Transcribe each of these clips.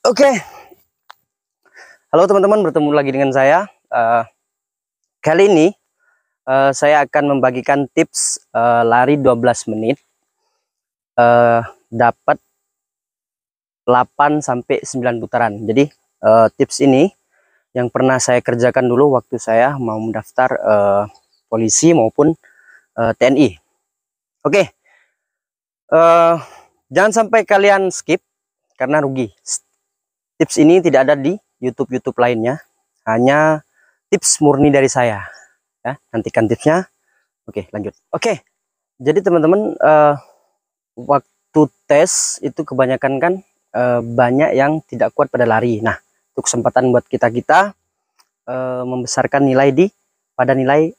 Oke, halo teman-teman, bertemu lagi dengan saya. Kali ini saya akan membagikan tips lari 12 menit dapat 8 sampai 9 putaran. Jadi tips ini yang pernah saya kerjakan dulu waktu saya mau mendaftar polisi maupun TNI. Oke, jangan sampai kalian skip karena rugi. Tips ini tidak ada di YouTube lainnya, hanya tips murni dari saya. Ya, nantikan tipsnya. Oke, lanjut. Oke, jadi teman-teman, waktu tes itu kebanyakan kan banyak yang tidak kuat pada lari. Nah, itu kesempatan buat kita membesarkan nilai pada nilai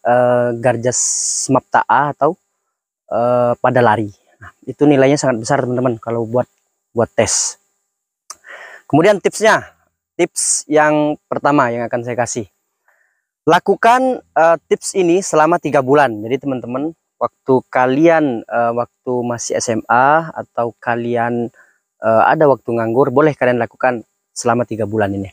Garjas Mapta A atau pada lari. Nah, itu nilainya sangat besar teman-teman kalau buat tes. Kemudian tips yang pertama yang akan saya kasih, lakukan tips ini selama 3 bulan. Jadi teman-teman, waktu kalian waktu masih SMA atau kalian ada waktu nganggur, boleh kalian lakukan selama 3 bulan ini.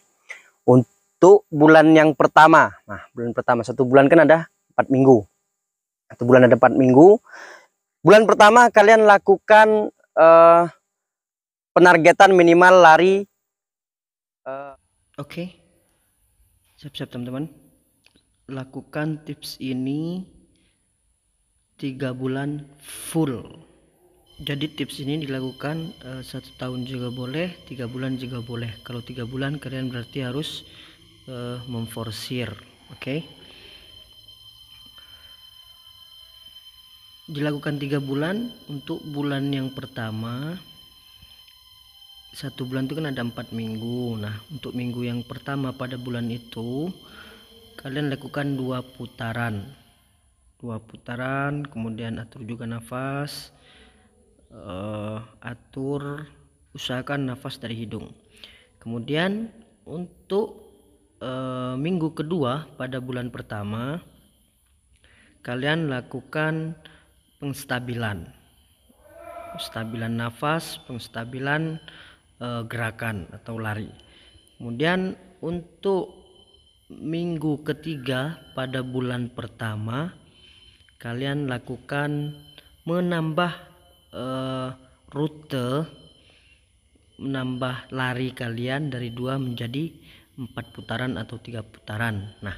Untuk bulan yang pertama, nah bulan pertama, 1 bulan kan ada 4 minggu, 1 bulan ada 4 minggu. Bulan pertama kalian lakukan penargetan minimal lari. Oke, siap-siap teman-teman. Lakukan tips ini 3 bulan full. Jadi tips ini dilakukan 1 tahun juga boleh, 3 bulan juga boleh. Kalau 3 bulan kalian berarti harus memforsir. Oke, dilakukan 3 bulan. Untuk bulan yang pertama, 1 bulan itu kan ada 4 minggu. Nah, untuk minggu yang pertama pada bulan itu kalian lakukan 2 putaran. 2 putaran, kemudian atur juga nafas, usahakan nafas dari hidung. Kemudian untuk minggu kedua pada bulan pertama kalian lakukan penstabilan nafas, penstabilan gerakan atau lari. Kemudian untuk minggu ketiga pada bulan pertama kalian lakukan menambah rute, menambah lari kalian dari 2 menjadi 4 putaran atau 3 putaran. Nah,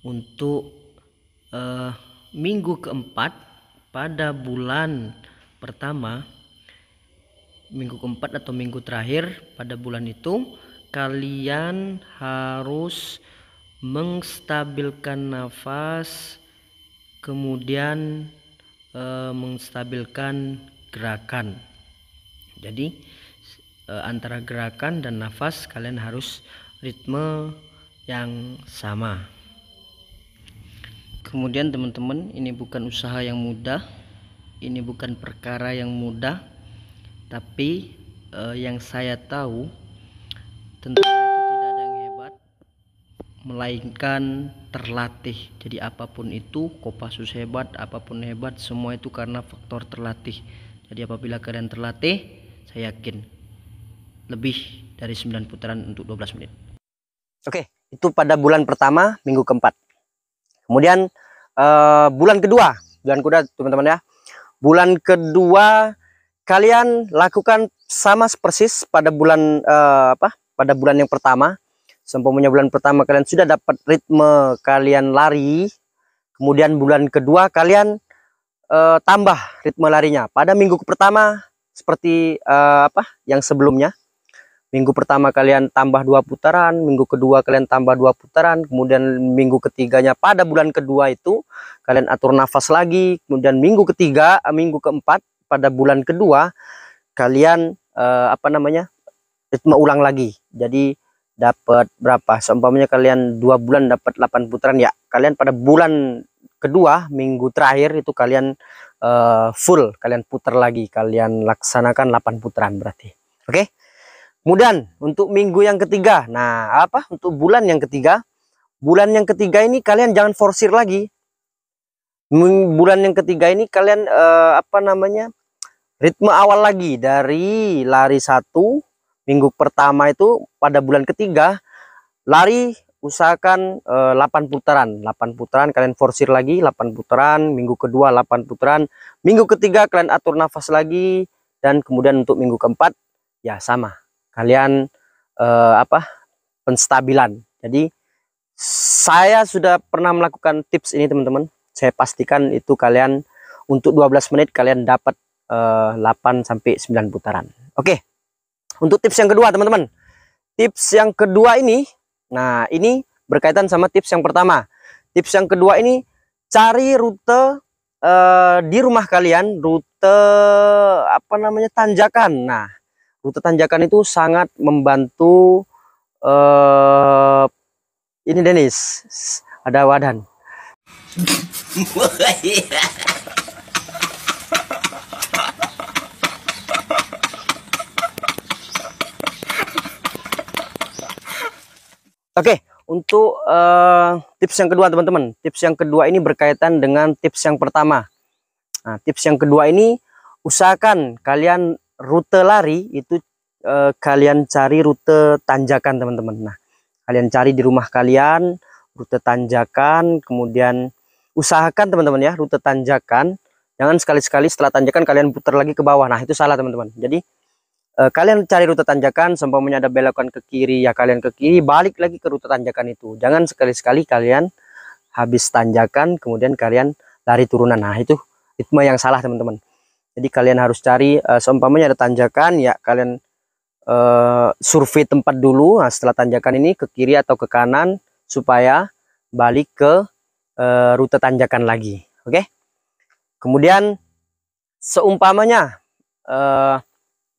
untuk minggu keempat pada bulan pertama, minggu keempat atau minggu terakhir pada bulan itu kalian harus menstabilkan nafas, kemudian menstabilkan gerakan. Jadi antara gerakan dan nafas kalian harus ritme yang sama. Kemudian teman-teman, ini bukan usaha yang mudah, ini bukan perkara yang mudah, tapi yang saya tahu tentara itu tidak ada yang hebat melainkan terlatih. Jadi apapun itu, Kopassus hebat, apapun hebat, semua itu karena faktor terlatih. Jadi apabila kalian terlatih, saya yakin lebih dari 9 putaran untuk 12 menit. Oke, itu pada bulan pertama minggu keempat. Kemudian bulan kedua teman-teman ya. Bulan kedua kalian lakukan sama persis pada bulan pada bulan yang pertama. Seumpamanya bulan pertama kalian sudah dapat ritme kalian lari, kemudian bulan kedua kalian tambah ritme larinya. Pada minggu pertama seperti yang sebelumnya. Minggu pertama kalian tambah 2 putaran, minggu kedua kalian tambah 2 putaran, kemudian minggu ketiganya pada bulan kedua itu kalian atur nafas lagi, kemudian minggu keempat pada bulan kedua kalian ritme ulang lagi. Jadi dapat berapa? Seumpamanya kalian 2 bulan dapat 8 putaran ya, kalian pada bulan kedua minggu terakhir itu kalian full, kalian putar lagi, kalian laksanakan 8 putaran berarti. Oke. Kemudian untuk minggu yang ketiga, untuk bulan yang ketiga ini kalian jangan forsir lagi. Bulan yang ketiga ini kalian ritme awal lagi dari lari 1, minggu pertama itu pada bulan ketiga lari usahakan 8 putaran. 8 putaran kalian forsir lagi 8 putaran, minggu kedua 8 putaran, minggu ketiga kalian atur nafas lagi, dan kemudian untuk minggu keempat ya sama. Kalian penstabilan. Jadi saya sudah pernah melakukan tips ini teman-teman. Saya pastikan itu kalian untuk 12 menit kalian dapat 8 sampai 9 putaran. Oke. Untuk tips yang kedua teman-teman. Tips yang kedua ini, nah ini berkaitan sama tips yang pertama. Tips yang kedua ini, cari rute di rumah kalian, rute tanjakan. Nah, rute tanjakan itu sangat membantu. Ini Denis, ada Wadan. Oke, untuk tips yang kedua teman-teman. Tips yang kedua ini berkaitan dengan tips yang pertama. Nah, tips yang kedua ini, usahakan kalian rute lari itu kalian cari rute tanjakan teman-teman. Nah, kalian cari di rumah kalian rute tanjakan, kemudian usahakan teman-teman ya, rute tanjakan. Jangan sekali-sekali setelah tanjakan kalian putar lagi ke bawah. Nah, itu salah teman-teman. Jadi kalian cari rute tanjakan, seumpamanya ada belokan ke kiri ya kalian ke kiri, balik lagi ke rute tanjakan itu. Jangan sekali-sekali kalian habis tanjakan kemudian kalian lari turunan. Nah, itu mah yang salah teman-teman. Jadi kalian harus cari seumpamanya ada tanjakan ya kalian survei tempat dulu. Nah, setelah tanjakan ini ke kiri atau ke kanan supaya balik ke rute tanjakan lagi. Oke. Kemudian seumpamanya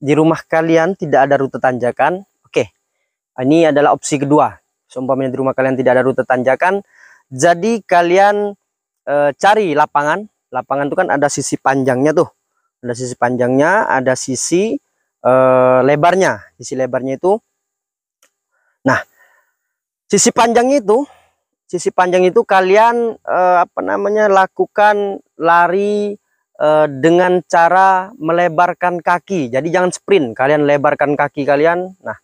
di rumah kalian tidak ada rute tanjakan, oke. Ini adalah opsi kedua. Seumpamanya di rumah kalian tidak ada rute tanjakan, jadi kalian cari lapangan. Lapangan itu kan ada sisi panjangnya tuh. Ada sisi panjangnya, ada sisi lebarnya. Sisi lebarnya itu. Nah, sisi panjang itu kalian lakukan lari dengan cara melebarkan kaki. Jadi jangan sprint, kalian lebarkan kaki kalian. Nah,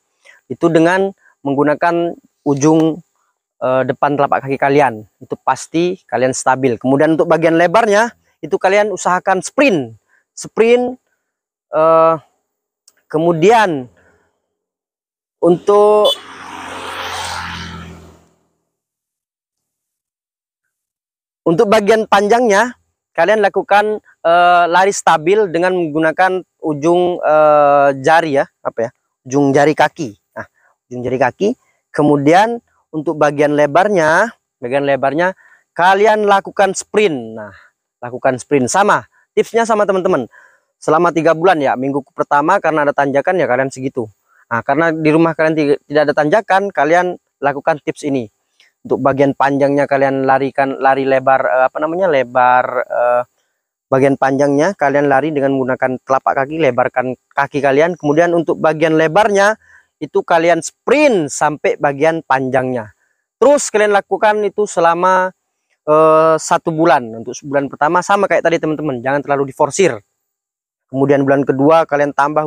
itu dengan menggunakan ujung depan telapak kaki kalian. Itu pasti kalian stabil. Kemudian untuk bagian lebarnya itu kalian usahakan sprint. Kemudian untuk bagian panjangnya kalian lakukan lari stabil dengan menggunakan ujung jari ya, ujung jari kaki. Nah, ujung jari kaki. Kemudian untuk bagian lebarnya kalian lakukan sprint. Nah, lakukan sprint sama. Tipsnya sama teman-teman. Selama 3 bulan ya, minggu pertama karena ada tanjakan ya kalian segitu. Nah, karena di rumah kalian tidak ada tanjakan, kalian lakukan tips ini. Untuk bagian panjangnya kalian lari lebar bagian panjangnya kalian lari dengan menggunakan telapak kaki, lebarkan kaki kalian. Kemudian untuk bagian lebarnya itu kalian sprint sampai bagian panjangnya. Terus kalian lakukan itu selama 1 bulan. Untuk bulan pertama sama kayak tadi teman-teman, jangan terlalu diforsir. Kemudian bulan kedua kalian tambah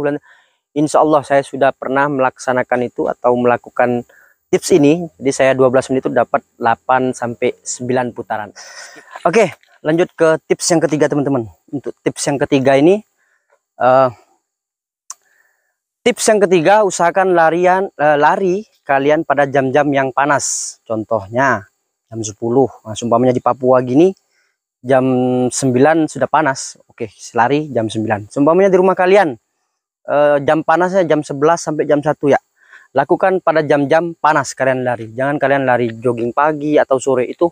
insya Allah saya sudah pernah melaksanakan itu atau melakukan tips ini. Jadi saya 12 menit itu dapat 8 sampai 9 putaran. Oke, lanjut ke tips yang ketiga teman-teman. Untuk tips yang ketiga ini, tips yang ketiga, usahakan lari kalian pada jam-jam yang panas. Contohnya jam 10. Nah, umpamanya di Papua gini jam 9 sudah panas. Oke, lari jam 9. Umpamanya di rumah kalian jam panasnya jam 11 sampai jam 1 ya. Lakukan pada jam-jam panas kalian lari. Jangan kalian lari jogging pagi atau sore, itu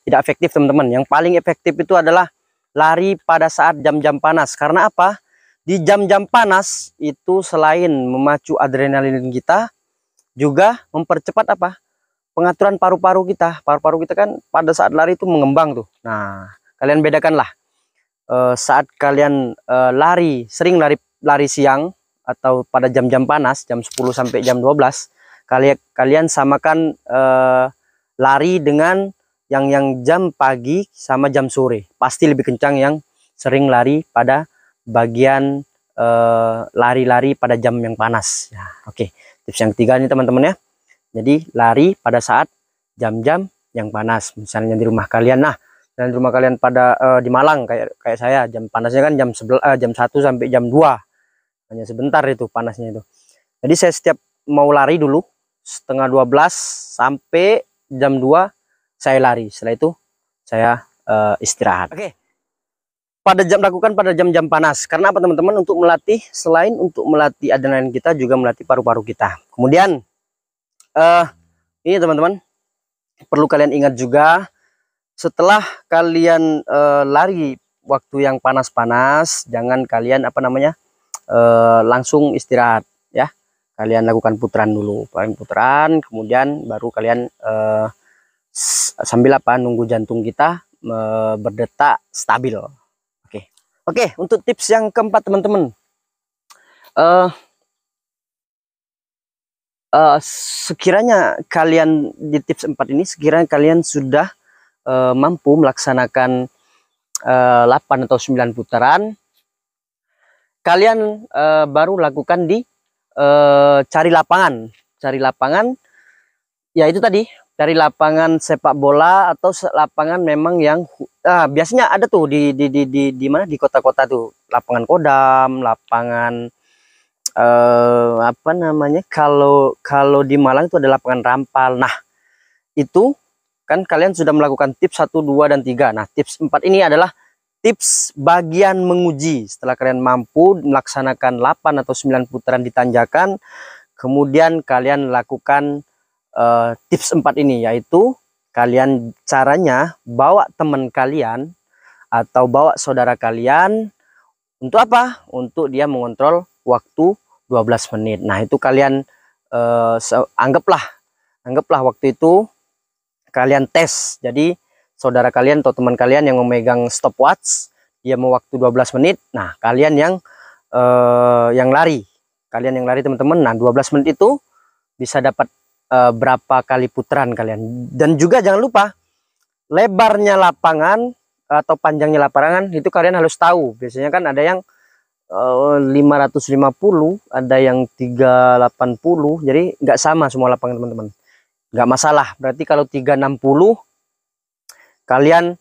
tidak efektif teman-teman. Yang paling efektif itu adalah lari pada saat jam-jam panas. Karena apa? Di jam-jam panas itu selain memacu adrenalin kita, juga mempercepat pengaturan paru-paru kita. Paru-paru kita kan pada saat lari itu mengembang tuh. Nah, kalian bedakanlah saat kalian sering lari siang atau pada jam-jam panas, jam 10 sampai jam 12, kalian samakan lari dengan yang jam pagi sama jam sore. Pasti lebih kencang yang sering lari pada bagian lari-lari pada jam yang panas. Nah, oke. Tips yang ketiga nih teman-teman ya. Jadi lari pada saat jam-jam yang panas. Misalnya di rumah kalian. Nah, dan di rumah kalian pada di Malang kayak saya, jam panasnya kan jam 1 sampai jam 2. Hanya sebentar itu panasnya itu. Jadi saya setiap mau lari dulu setengah 12 sampai jam 2 saya lari. Setelah itu saya istirahat. Oke. Lakukan pada jam-jam panas. Karena apa teman-teman? Untuk melatih, selain untuk melatih adrenalin kita, juga melatih paru-paru kita. Kemudian ini teman-teman, perlu kalian ingat juga, setelah kalian lari waktu yang panas-panas, jangan kalian langsung istirahat ya. Kalian lakukan putaran dulu, putaran, kemudian baru kalian sambil nunggu jantung kita berdetak stabil. Oke, untuk tips yang keempat teman-teman, sekiranya kalian di tips 4 ini, sekiranya kalian sudah mampu melaksanakan 8 atau 9 putaran, kalian baru lakukan di cari lapangan, ya itu tadi, cari lapangan sepak bola atau lapangan memang yang biasanya ada tuh di mana, di kota-kota tuh, lapangan kodam, lapangan kalau di Malang itu ada lapangan rampal. Nah, itu kan kalian sudah melakukan tips 1, 2, dan 3. Nah, tips 4 ini adalah tips bagian menguji. Setelah kalian mampu melaksanakan 8 atau 9 putaran di tanjakan, kemudian kalian lakukan tips 4 ini, yaitu kalian caranya bawa teman kalian atau bawa saudara kalian. Untuk apa? Untuk dia mengontrol waktu 12 menit. Nah, itu kalian anggaplah waktu itu kalian tes. Jadi saudara kalian atau teman kalian yang memegang stopwatch, dia mau waktu 12 menit. Nah, kalian yang lari. Kalian yang lari teman-teman. Nah, 12 menit itu bisa dapat berapa kali putaran kalian. Dan juga jangan lupa, lebarnya lapangan atau panjangnya lapangan itu kalian harus tahu. Biasanya kan ada yang 550, ada yang 380. Jadi nggak sama semua lapangan teman-teman. Nggak masalah. Berarti kalau 360 kalian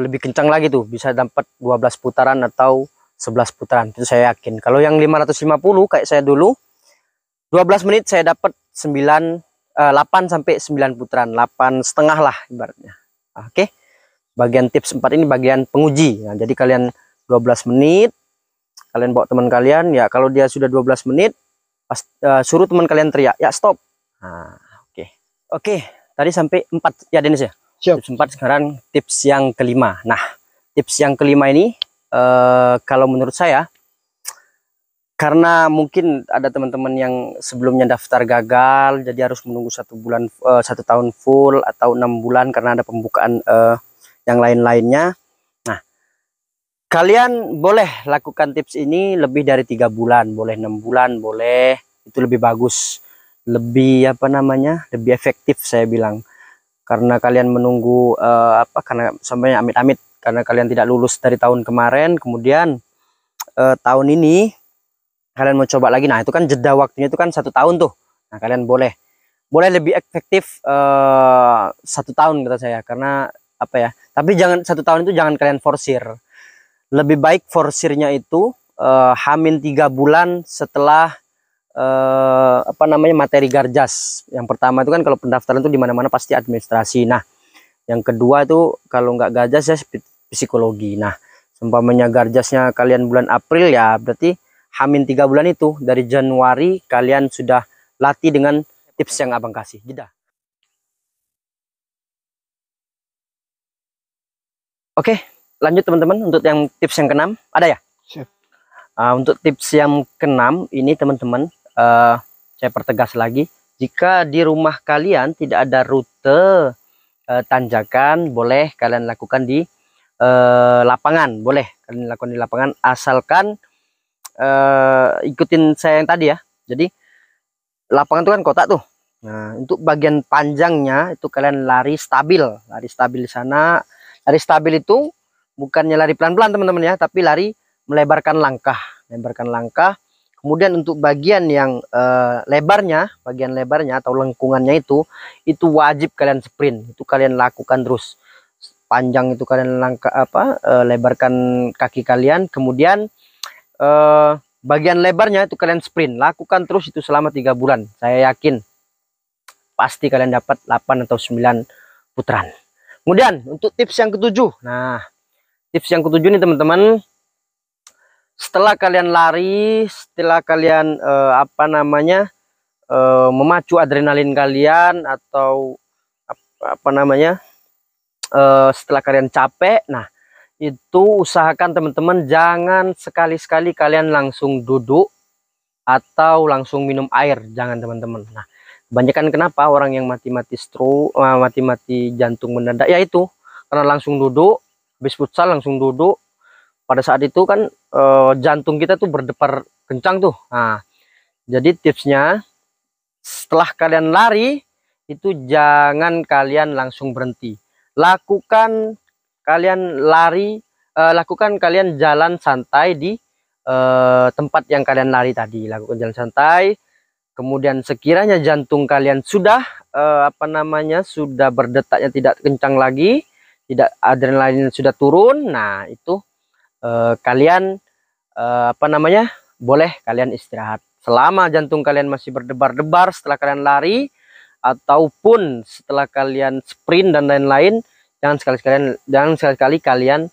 lebih kencang lagi tuh, bisa dapat 12 putaran atau 11 putaran. Itu saya yakin. Kalau yang 550 kayak saya dulu, 12 menit saya dapat 8 sampai 9 putaran, 8,5 lah ibaratnya. Oke. Bagian tips 4 ini bagian penguji. Nah, jadi kalian 12 menit, kalian bawa teman kalian, ya kalau dia sudah 12 menit, suruh teman kalian teriak, ya stop. Nah, oke. Tadi sampai 4 ya Dennis ya? Siap. Tips 4, sekarang tips yang kelima. Nah, tips yang kelima ini kalau menurut saya, karena mungkin ada teman-teman yang sebelumnya daftar gagal, jadi harus menunggu 1 tahun full atau 6 bulan karena ada pembukaan yang lain-lainnya. Nah, kalian boleh lakukan tips ini lebih dari 3 bulan, boleh 6 bulan, boleh, itu lebih bagus, lebih lebih efektif saya bilang. Karena kalian menunggu karena sampai amit-amit, karena kalian tidak lulus dari tahun kemarin, kemudian tahun ini kalian mau coba lagi. Nah, itu kan jeda waktunya itu kan 1 tahun tuh. Nah, kalian boleh lebih efektif 1 tahun kata saya. Karena tapi jangan 1 tahun itu jangan kalian forsir. Lebih baik forsirnya itu H-3 bulan setelah materi Garjas. Yang pertama itu kan kalau pendaftaran itu di mana-mana pasti administrasi. Nah, yang kedua itu kalau nggak Garjas ya psikologi. Nah, seumpamanya Garjasnya kalian bulan April, ya berarti H-3 bulan itu dari Januari kalian sudah latih dengan tips yang abang kasih. Jeda. Oke, lanjut teman-teman. Untuk yang tips yang ke-6 ada ya? Siap. Untuk tips yang ke-6 ini teman-teman, saya pertegas lagi, jika di rumah kalian tidak ada rute tanjakan, boleh kalian lakukan di lapangan. Boleh kalian lakukan di lapangan, asalkan ikutin saya yang tadi ya. Jadi lapangan itu kan kotak tuh. Nah, untuk bagian panjangnya itu kalian lari stabil di sana. Lari stabil itu bukannya lari pelan-pelan teman-teman ya, tapi lari melebarkan langkah. lebarkan langkah. Kemudian untuk bagian yang lebarnya, atau lengkungannya itu wajib kalian sprint. Itu kalian lakukan terus. Panjang itu kalian lebarkan kaki kalian. Kemudian bagian lebarnya itu kalian sprint. Lakukan terus itu selama 3 bulan. Saya yakin pasti kalian dapat 8 atau 9 putaran. Kemudian untuk tips yang ketujuh. Nah, tips yang ketujuh nih teman-teman. Setelah kalian lari, setelah kalian memacu adrenalin kalian, atau setelah kalian capek, nah itu usahakan teman-teman jangan sekali-sekali kalian langsung duduk atau langsung minum air, jangan teman-teman. Nah, kebanyakan kenapa orang yang mati-mati stroke, mati-mati jantung mendadak, yaitu karena langsung duduk, habis futsal langsung duduk. Pada saat itu kan jantung kita tuh berdebar kencang tuh. Nah, jadi tipsnya setelah kalian lari itu jangan kalian langsung berhenti. Lakukan kalian jalan santai di tempat yang kalian lari tadi. Lakukan jalan santai. Kemudian sekiranya jantung kalian sudah sudah berdetaknya tidak kencang lagi, tidak, adrenalin sudah turun, nah itu kalian boleh kalian istirahat. Selama jantung kalian masih berdebar-debar setelah kalian lari ataupun setelah kalian sprint dan lain-lain, jangan sekali-kali kalian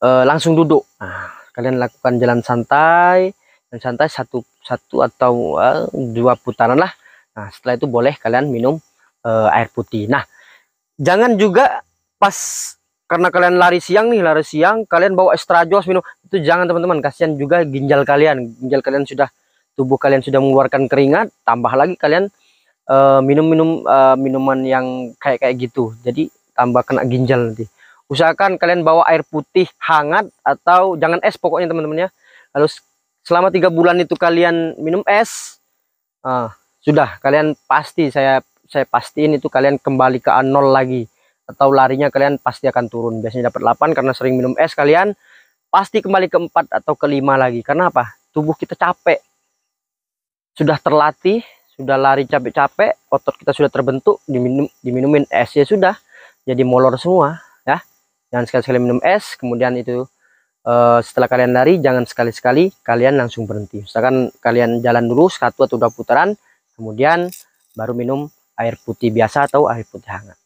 langsung duduk. Nah, kalian lakukan jalan santai satu atau 2 putaran lah. Nah, setelah itu boleh kalian minum air putih. Nah, jangan juga pas karena kalian lari siang kalian bawa extra jos minum, itu jangan teman-teman. Kasihan juga ginjal kalian tubuh kalian sudah mengeluarkan keringat, tambah lagi kalian minuman yang kayak gitu, jadi tambah kena ginjal nanti. Usahakan kalian bawa air putih hangat, atau jangan es pokoknya teman-teman ya. Lalu selama 3 bulan itu kalian minum es, sudah kalian pasti, saya pastiin itu kalian kembali ke nol lagi, atau larinya kalian pasti akan turun. Biasanya dapat 8 karena sering minum es, kalian pasti kembali ke 4 atau ke 5 lagi. Karena apa? Tubuh kita capek, sudah terlatih, sudah lari capek-capek, otot kita sudah terbentuk, diminumin es ya sudah jadi molor semua ya. Jangan sekali-sekali minum es. Kemudian itu setelah kalian lari, jangan sekali-sekali kalian langsung berhenti. Misalkan kalian jalan dulu 1 atau 2 putaran, kemudian baru minum air putih biasa atau air putih hangat.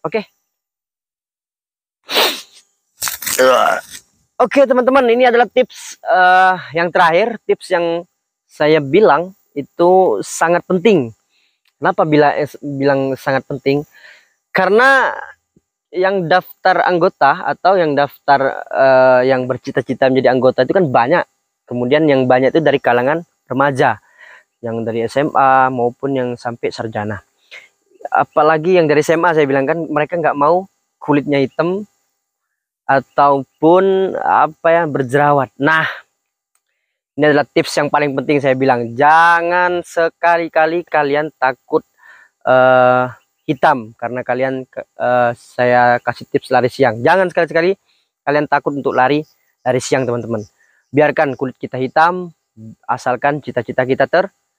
Oke teman-teman, ini adalah tips yang terakhir, tips yang saya bilang itu sangat penting. Kenapa bilang sangat penting? Karena yang daftar anggota atau yang daftar yang bercita-cita menjadi anggota itu kan banyak. Kemudian yang banyak itu dari kalangan remaja, yang dari SMA maupun yang sampai sarjana. Apalagi yang dari SMA, saya bilang kan mereka nggak mau kulitnya hitam ataupun berjerawat. Nah, ini adalah tips yang paling penting saya bilang. Jangan sekali-kali kalian takut hitam karena kalian saya kasih tips lari siang. Jangan sekali-sekali kalian takut untuk lari siang teman-teman. Biarkan kulit kita hitam, asalkan cita-cita kita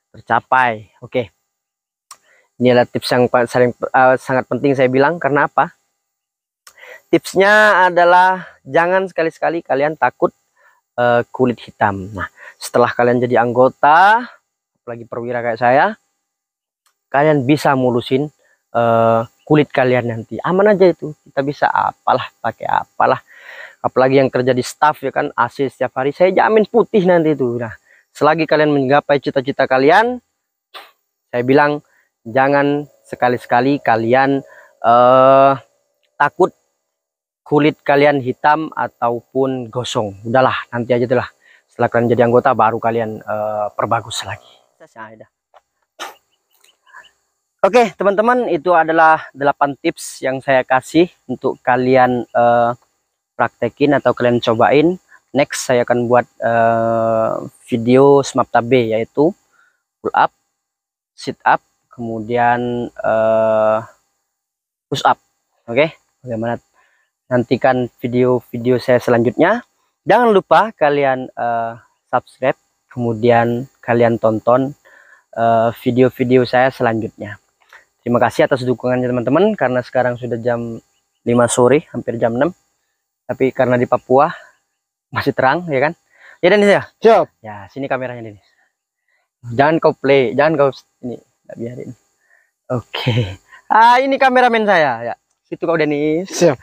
tercapai. Oke. Ini adalah tips yang sangat penting saya bilang. Karena apa? Tipsnya adalah jangan sekali-sekali kalian takut kulit hitam. Nah, setelah kalian jadi anggota, apalagi perwira kayak saya, kalian bisa mulusin kulit kalian nanti. Aman aja itu, kita bisa pakai apalah. Apalagi yang kerja di staff ya kan, AC setiap hari, saya jamin putih nanti itu. Nah, selagi kalian menggapai cita-cita kalian, saya bilang jangan sekali-sekali kalian takut kulit kalian hitam ataupun gosong. Udahlah, nanti aja lah. Setelah kalian jadi anggota baru kalian perbagus lagi. Oke teman-teman, itu adalah 8 tips yang saya kasih untuk kalian praktekin atau kalian cobain. Next saya akan buat video SMAP tab B, yaitu pull up, sit up, kemudian push up. Oke, bagaimana? Nantikan video-video saya selanjutnya. Jangan lupa kalian subscribe, kemudian kalian tonton video-video saya selanjutnya. Terima kasih atas dukungannya teman-teman, karena sekarang sudah jam 5 sore, hampir jam 6. Tapi karena di Papua masih terang, ya kan? Ya Denis ya? Siap. Ya, sini kameranya Denis. Jangan kau play, jangan kau ini, enggak biarin. Oke. Ini kameramen saya, ya. Situ kau Denis. Siap.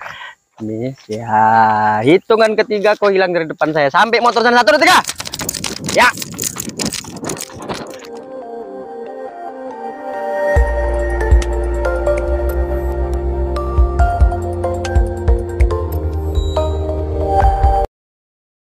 Denis, ya. Hitungan ketiga kau hilang dari depan saya. Sampai motor sana 1, 2, 3. Ya.